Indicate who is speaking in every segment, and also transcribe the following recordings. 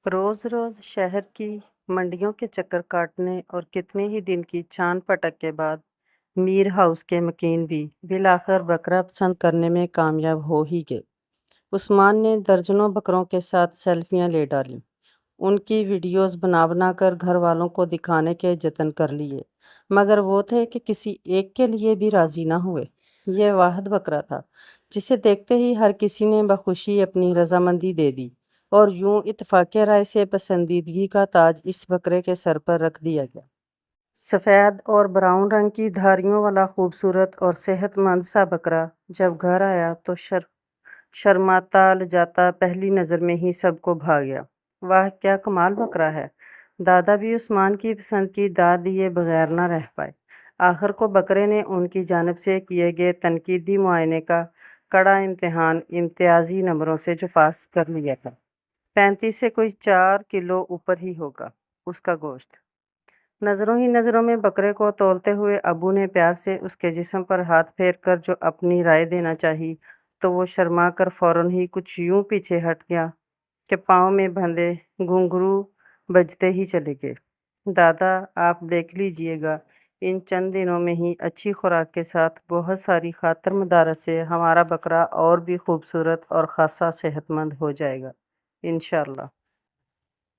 Speaker 1: روز روز شہر کی منڈیوں کے چکر کاٹنے اور کتنے ہی دن کی چھان پٹک کے بعد میر ہاؤس کے مکین بھی بالآخر بکرا پسند کرنے میں کامیاب ہو ہی گئے۔ عثمان نے درجنوں بکروں کے ساتھ سیلفیاں لے ڈالیں، ان کی ویڈیوز بنا بنا کر گھر والوں کو دکھانے کے جتن کر لیے، مگر وہ تھے کہ کسی ایک کے لیے بھی راضی نہ ہوئے۔ یہ واحد بکرا تھا جسے دیکھتے ہی ہر کسی نے بخوشی اپنی رضامندی دے دی، اور یوں اتفاق رائے سے پسندیدگی کا تاج اس بکرے کے سر پر رکھ دیا گیا۔ سفید اور براؤن رنگ کی دھاریوں والا خوبصورت اور صحت مند سا بکرا جب گھر آیا تو شرماتا لجاتا پہلی نظر میں ہی سب کو بھا گیا۔ واہ کیا کمال بکرا ہے! دادا بھی عثمان کی پسند کی داد دیے بغیر نہ رہ پائے۔ آخر کو بکرے نے ان کی جانب سے کیے گئے تنقیدی معائنے کا کڑا امتحان امتیازی نمبروں سے جو پاس کر لیا تھا۔ 35 سے کوئی 4 کلو اوپر ہی ہوگا اس کا گوشت۔ نظروں ہی نظروں میں بکرے کو تولتے ہوئے ابو نے پیار سے اس کے جسم پر ہاتھ پھیر کر جو اپنی رائے دینا چاہی تو وہ شرما کر فوراً ہی کچھ یوں پیچھے ہٹ گیا کہ پاؤں میں بندھے گھنگرو بجتے ہی چلے گئے۔ دادا آپ دیکھ لیجئے گا، ان چند دنوں میں ہی اچھی خوراک کے ساتھ بہت ساری خاطر مدارت سے ہمارا بکرا اور بھی خوبصورت اور خاصا صحت مند ہو جائے گا انشاءاللہ۔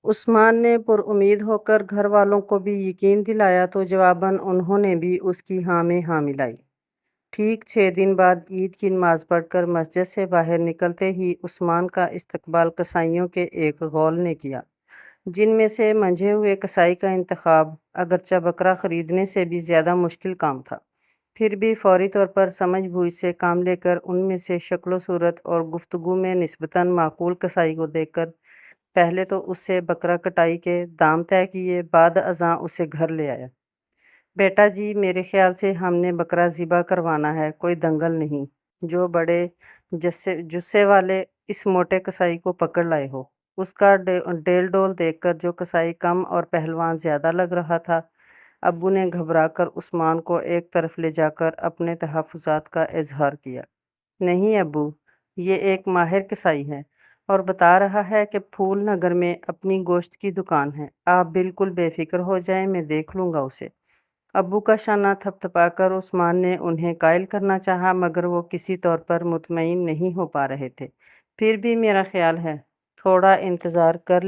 Speaker 1: عثمان نے پر امید ہو کر گھر والوں کو بھی یقین دلایا تو جواباً انہوں نے بھی اس کی ہاں میں ہاں ملائی۔ ٹھیک 6 دن بعد عید کی نماز پڑھ کر مسجد سے باہر نکلتے ہی عثمان کا استقبال کسائیوں کے ایک غول نے کیا، جن میں سے منجھے ہوئے کسائی کا انتخاب اگرچہ بکرا خریدنے سے بھی زیادہ مشکل کام تھا، پھر بھی فوری طور پر سمجھ بوجھ سے کام لے کر ان میں سے شکل و صورت اور گفتگو میں نسبتاً معقول کسائی کو دیکھ کر پہلے تو اس سے بکرا کٹائی کے دام طے کیے، بعد ازاں اسے گھر لے آیا۔ بیٹا جی میرے خیال سے ہم نے بکرا ذبح کروانا ہے، کوئی دنگل نہیں، جو بڑے جسے والے اس موٹے کسائی کو پکڑ لائے ہو۔ اس کا ڈیل ڈول دیکھ کر جو کسائی کم اور پہلوان زیادہ لگ رہا تھا، ابو نے گھبرا کر عثمان کو ایک طرف لے جا کر اپنے تحفظات کا اظہار کیا۔ نہیں ابو، یہ ایک ماہر کسائی ہے اور بتا رہا ہے کہ پھول نگر میں اپنی گوشت کی دکان ہے، آپ بالکل بے فکر ہو جائیں، میں دیکھ لوں گا اسے۔ ابو کا شانہ تھپ تھپا کر عثمان نے انہیں قائل کرنا چاہا، مگر وہ کسی طور پر مطمئن نہیں ہو پا رہے تھے۔ پھر بھی میرا خیال ہے تھوڑا انتظار کر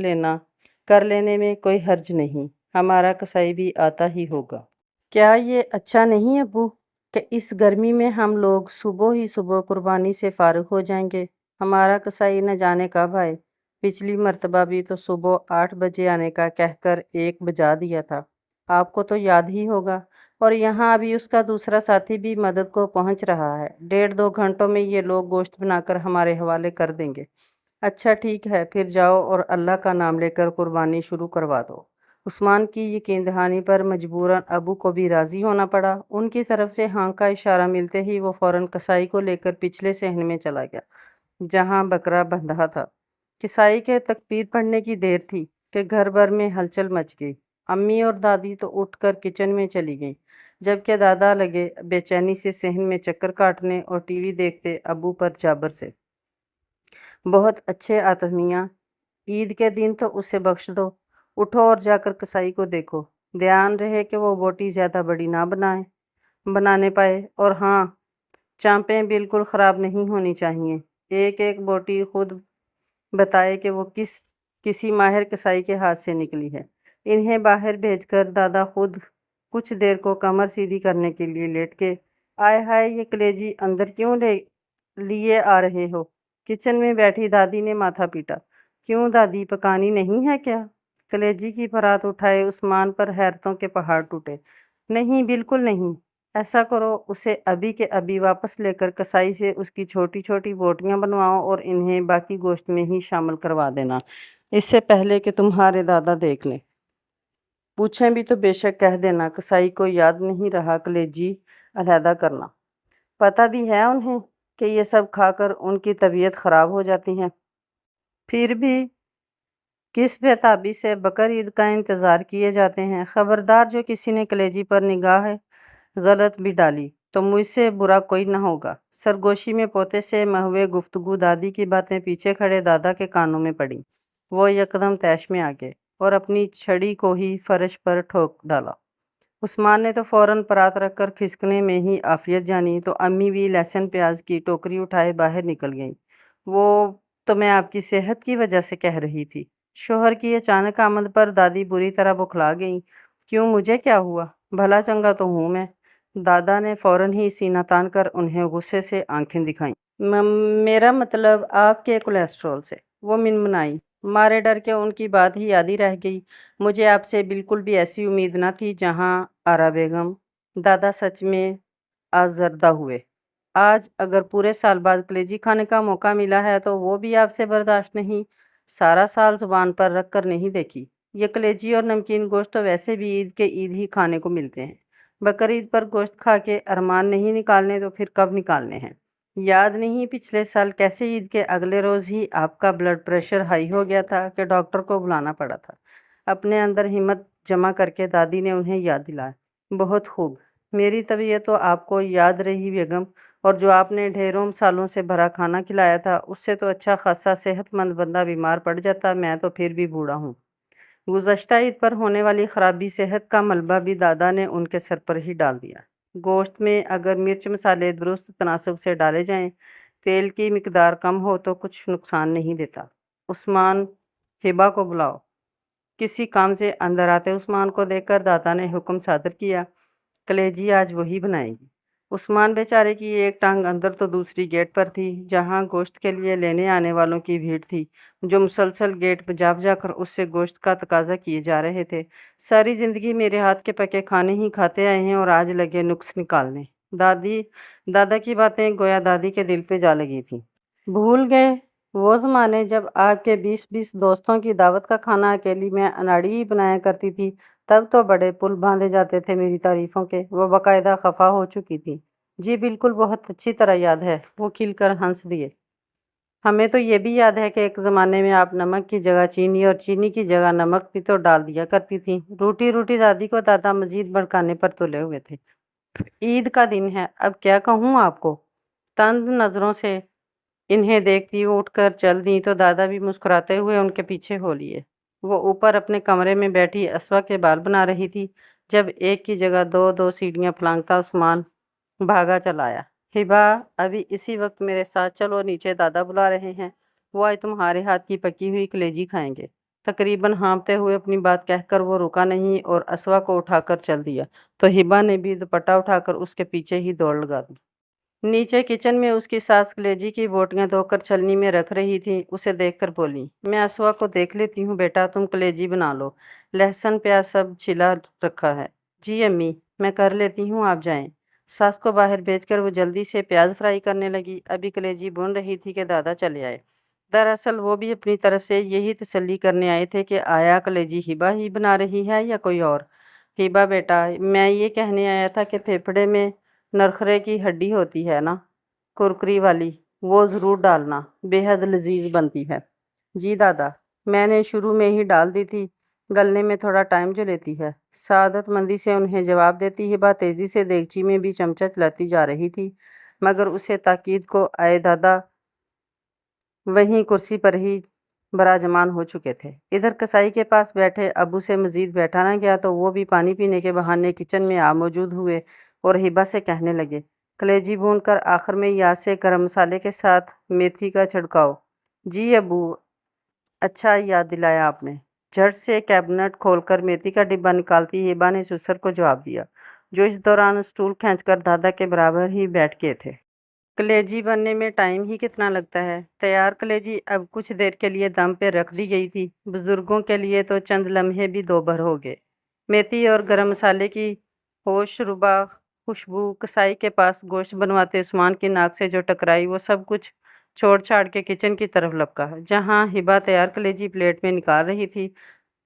Speaker 1: لینے میں کوئی حرج نہیں، ہمارا کسائی بھی آتا ہی ہوگا۔ کیا یہ اچھا نہیں ابو کہ اس گرمی میں ہم لوگ صبح ہی صبح قربانی سے فارغ ہو جائیں گے؟ ہمارا کسائی نہ جانے کب آئے، پچھلی مرتبہ بھی تو صبح 8 بجے آنے کا کہہ کر 1 بجا دیا تھا، آپ کو تو یاد ہی ہوگا۔ اور یہاں ابھی اس کا دوسرا ساتھی بھی مدد کو پہنچ رہا ہے، 1.5-2 گھنٹوں میں یہ لوگ گوشت بنا کر ہمارے حوالے کر دیں گے۔ اچھا ٹھیک ہے، پھر جاؤ اور اللہ کا نام لے کر قربانی شروع کروا دو۔ عثمان کی یقین دہانی پر مجبوراً ابو کو بھی راضی ہونا پڑا۔ ان کی طرف سے ہاں کا اشارہ ملتے ہی وہ فوراً کسائی کو لے کر پچھلے صحن میں چلا گیا جہاں بکرا بندھا تھا۔ کسائی کے تکبیر پڑھنے کی دیر تھی کہ گھر بھر میں ہلچل مچ گئی۔ امی اور دادی تو اٹھ کر کچن میں چلی گئیں، جبکہ دادا لگے بے چینی سے صحن میں چکر کاٹنے اور ٹی وی دیکھتے ابو پر جابر سے۔ بہت اچھے عاطف میاں، عید کے دن تو اسے بخش دو، اٹھو اور جا کر کسائی کو دیکھو، دھیان رہے کہ وہ بوٹی زیادہ بڑی نہ بنانے پائے، اور ہاں چانپیں بالکل خراب نہیں ہونی چاہیے، ایک ایک بوٹی خود بتائے کہ وہ کسی ماہر کسائی کے ہاتھ سے نکلی ہے۔ انہیں باہر بھیج کر دادا خود کچھ دیر کو کمر سیدھی کرنے کے لیے لیٹ کے، آئے ہائے یہ کلیجی اندر کیوں لیے آ رہے ہو؟ کچن میں بیٹھی دادی نے ماتھا پیٹا۔ کیوں دادی، پکانی نہیں ہے کیا؟ کلیجی کی پرات اٹھائے عثمان پر حیرتوں کے پہاڑ ٹوٹے۔ نہیں بالکل نہیں، ایسا کرو اسے ابھی کے ابھی واپس لے کر کسائی سے اس کی چھوٹی چھوٹی بوٹیاں بنواؤ اور انہیں باقی گوشت میں ہی شامل کروا دینا، اس سے پہلے کہ تمہارے دادا دیکھ لیں۔ پوچھیں بھی تو بے شک کہہ دینا کسائی کو یاد نہیں رہا کلیجی علیحدہ کرنا، پتہ بھی ہے انہیں کہ یہ سب کھا کر ان کی طبیعت خراب ہو جاتی ہے۔ پھر بھی کس بے سے بقر عید کا انتظار کیے جاتے ہیں۔ خبردار جو کسی نے کلیجی پر نگاہ غلط بھی ڈالی تو مجھ سے برا کوئی نہ ہوگا۔ سرگوشی میں پوتے سے محوے گفتگو دادی کی باتیں پیچھے کھڑے دادا کے کانوں میں پڑیں۔ वो यकदम तैश में आ गए और अपनी छड़ी को ही फर्श पर ठोक डाला। उस्मान ने तो फौरन परात रखकर खिसकने में ही आफियत जानी, तो अम्मी भी लहसुन प्याज की टोकरी उठाए बाहर निकल गईं। वो तो मैं आपकी सेहत की वजह से कह रही थी। शोहर की अचानक आमद पर दादी बुरी तरह बौखला गईं। क्यों, मुझे क्या हुआ? भला चंगा तो हूँ मैं। दादा ने फौरन ही सीना तान कर उन्हें गुस्से से आंखें दिखाईं। मेरा मतलब आपके कोलेस्ट्रॉल से। वो मिनमनाई। मारे डर के उनकी बात ही याद ही रह गई। मुझे आपसे बिल्कुल भी ऐसी उम्मीद न थी। जहाँ आरा बेगम। दादा सच में आज़र्दा हुए। आज अगर पूरे साल बाद कलेजी खाने का मौका मिला है तो वो भी आपसे बर्दाश्त नहीं। सारा साल जुबान पर रख कर नहीं देखी। ये कलेजी और नमकीन गोश्त तो वैसे भी ईद के ईद ही खाने को मिलते हैं। बकरीद पर गोश्त खा के अरमान नहीं निकालने तो फिर कब निकालने हैं? याद नहीं पिछले साल कैसे ईद के अगले रोज़ ही आपका ब्लड प्रेशर हाई हो गया था कि डॉक्टर को बुलाना पड़ा था। अपने अंदर हिम्मत जमा करके दादी ने उन्हें याद दिलाया। बहुत खूब। मेरी तबीयत तो आपको याद रही बेगम, और जो आपने ढेरों सालों से भरा खाना खिलाया था उससे तो अच्छा खासा सेहतमंद बंदा बीमार पड़ जाता। मैं तो फिर भी बूढ़ा हूँ। गुज़श्ता ईद पर होने वाली ख़राबी सेहत का मलबा भी दादा ने उनके सर पर ही डाल दिया। गोश्त में अगर मिर्च मसाले दुरुस्त तनासब से डाले जाएं, तेल की मिकदार कम हो तो कुछ नुकसान नहीं देता। उस्मान, हिबा को बुलाओ। किसी काम से अंदर आते उस्मान को देखकर दादा ने हुक्म सादर किया। कलेजी आज वही बनाएगी। उस्मान बेचारे की एक टांग अंदर तो दूसरी गेट पर थी, जहां गोश्त के लिए लेने आने वालों की भीड़ थी, जो मुसलसल गेट बजा बजा कर उससे गोश्त का तकाजा किए जा रहे थे। सारी जिंदगी मेरे हाथ के पके खाने ही खाते आए हैं और आज लगे नुक्स निकालने। दादा की बातें गोया दादी के दिल पे जा लगी थी। भूल गए वो ज़माने जब आपके 20-20 दोस्तों की दावत का खाना अकेली मैं अनाड़ी ही बनाया करती थी। तब तो बड़े पुल बांधे जाते थे मेरी तारीफ़ों के। वो बाकायदा खफा हो चुकी थी। जी बिल्कुल, बहुत अच्छी तरह याद है। वो खिलकर हंस दिए। हमें तो ये भी याद है कि एक ज़माने में आप नमक की जगह चीनी और चीनी की जगह नमक भी तो डाल दिया करती थी। रूठी रूठी दादी को दादा मजीद भड़काने पर तुले हुए थे। ईद का दिन है, अब क्या कहूँ आपको? तंग नज़रों से इन्हें देखती उठकर चल दी, तो दादा भी मुस्कुराते हुए उनके पीछे हो लिए। वो ऊपर अपने कमरे में बैठी असवा के बाल बना रही थी, जब एक की जगह दो दो सीढ़ियां फलांगता उस्मान भागा चला आया। हिबा, अभी इसी वक्त मेरे साथ चलो, नीचे दादा बुला रहे हैं। वो आज तुम्हारे हाथ की पकी हुई कलेजी खाएंगे। तकरीबन हाँफते हुए अपनी बात कहकर वो रुका नहीं और असवा को उठाकर चल दिया, तो हिबा ने भी दुपट्टा उठाकर उसके पीछे ही दौड़ लगा दी। नीचे किचन में उसकी सास कलेजी की बोटियां धोकर छलनी में रख रही थी। उसे देखकर बोली, मैं असवा को देख लेती हूँ बेटा, तुम कलेजी बना लो। लहसुन प्याज सब छिला रखा है। जी अम्मी, मैं कर लेती हूँ, आप जाएं। सास को बाहर भेजकर वो जल्दी से प्याज फ्राई करने लगी। अभी कलेजी भून रही थी कि दादा चले आए। दरअसल वो भी अपनी तरफ से यही तसल्ली करने आए थे कि आया कलेजी हिबा ही बना रही है या कोई और। हिबा बेटा, मैं ये कहने आया था कि फेफड़े में नरखरे की हड्डी होती है ना, कुरकुरी वाली, वो ज़रूर डालना, बेहद लजीज बनती है। जी दादा, मैंने शुरू में ही डाल दी थी, गलने में थोड़ा टाइम जो लेती है। सादतमंदी से उन्हें जवाब देती हिबा तेज़ी से देगची में भी चमचा चलाती जा रही थी, मगर उसे ताकीद को आए दादा वहीं कुर्सी पर ही बराजमान हो चुके थे। इधर कसाई के पास बैठे अबू से मजीद बैठा ना गया, तो वो भी पानी पीने के बहाने किचन में आ मौजूद हुए और हिबा से कहने लगे, कलेजी भून कर आखिर में याद से गरम मसाले के साथ मेथी का छिड़काव। जी अबू, अच्छा याद दिलाया आपने। झट से कैबिनेट खोलकर मेथी का डिब्बा निकालती हिबा ने सुसर को जवाब दिया, जो इस दौरान स्टूल खींचकर दादा के बराबर ही बैठ गए थे। कलेजी बनने में टाइम ही कितना लगता है। तैयार कलेजी अब कुछ देर के लिए दम पे रख दी गई थी। बुजुर्गों के लिए तो चंद लम्हे भी दो भर हो गए। मेथी और गरम मसाले की होश रुबा खुशबू कसाई के पास गोश्त बनवाते उस्मान की नाक से जो टकराई, वो सब कुछ छोड़ छाड़ के किचन की तरफ लपका, जहाँ हिबा तैयार कलेजी प्लेट में निकाल रही थी।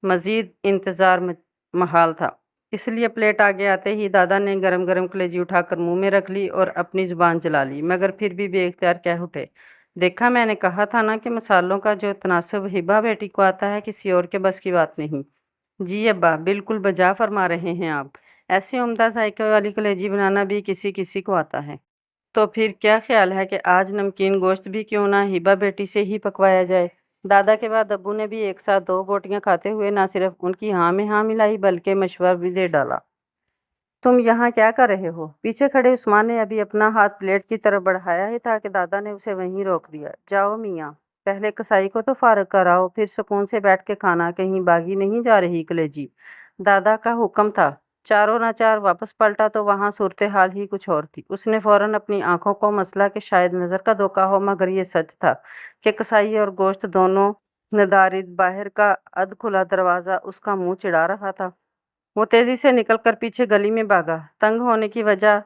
Speaker 1: मजीद इंतज़ार महाल था, इसलिए प्लेट आगे आते ही दादा ने गरम गरम कलेजी उठाकर मुंह में रख ली और अपनी जुबान चला ली, मगर फिर भी बेख्तियार कह उठे, देखा, मैंने कहा था ना कि मसालों का जो तनासब हिबा बेटी को आता है, किसी और के बस की बात नहीं। जी अब्बा, बिल्कुल बजा फरमा रहे हैं आप। ऐसी उम्दा जायके वाली कलेजी बनाना भी किसी किसी को आता है। तो फिर क्या ख्याल है कि आज नमकीन गोश्त भी क्यों ना हिबा बेटी से ही पकवाया जाए? दादा के बाद अब्बू ने भी एक साथ 2 बोटियां खाते हुए न सिर्फ उनकी हाँ में हाँ मिलाई बल्कि मशवरा भी दे डाला। तुम यहाँ क्या कर रहे हो? पीछे खड़े उस्मान ने अभी अपना हाथ प्लेट की तरफ बढ़ाया ही था कि दादा ने उसे वहीं रोक दिया। जाओ मियाँ, पहले कसाई को तो फारग कराओ, फिर सुकून से बैठ के खाना, कहीं बागी नहीं जा रही कलेजी। दादा का हुक्म था। चारों नाचार वापस पलटा तो वहाँ सूरत हाल ही कुछ और थी। उसने फौरन अपनी आंखों को मसला कि शायद नज़र का धोखा हो, मगर ये सच था कि कसाई और गोश्त दोनों नदारिद। बाहर का अध खुला दरवाज़ा उसका मुंह चिढ़ा रहा था। वो तेजी से निकलकर पीछे गली में भागा। तंग होने की वजह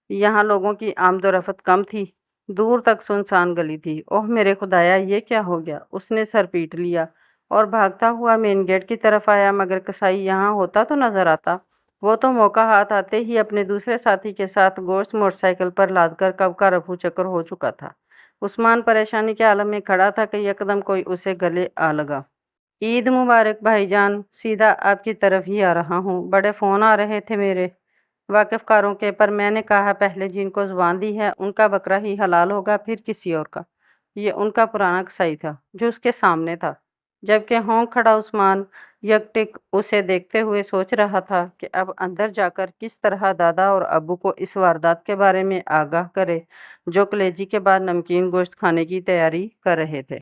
Speaker 1: यहाँ लोगों की आमदोरफ्त कम थी। दूर तक सुनसान गली थी। ओह मेरे खुदाया, ये क्या हो गया? उसने सर पीट लिया और भागता हुआ मेन गेट की तरफ आया, मगर कसाई यहाँ होता तो नजर आता। वो तो मौका हाथ आते ही अपने दूसरे साथी के साथ गोश्त मोटरसाइकिल पर लादकर कब का रफू चक्कर हो चुका था। उस्मान परेशानी के आलम में खड़ा था कि यकदम कोई उसे गले आ लगा। ईद मुबारक भाईजान, सीधा आपकी तरफ ही आ रहा हूँ। बड़े फ़ोन आ रहे थे मेरे वाकिफ़कारों के, पर मैंने कहा पहले जिनको ज़ुबान दी है उनका बकरा ही हलाल होगा, फिर किसी और का। ये उनका पुराना कसाई था जो उसके सामने था। जबकि होंक खड़ा उस्मान यकटिक उसे देखते हुए सोच रहा था कि अब अंदर जाकर किस तरह दादा और अब्बू को इस वारदात के बारे में आगाह करे जो कलेजी के बाद नमकीन गोश्त खाने की तैयारी कर रहे थे।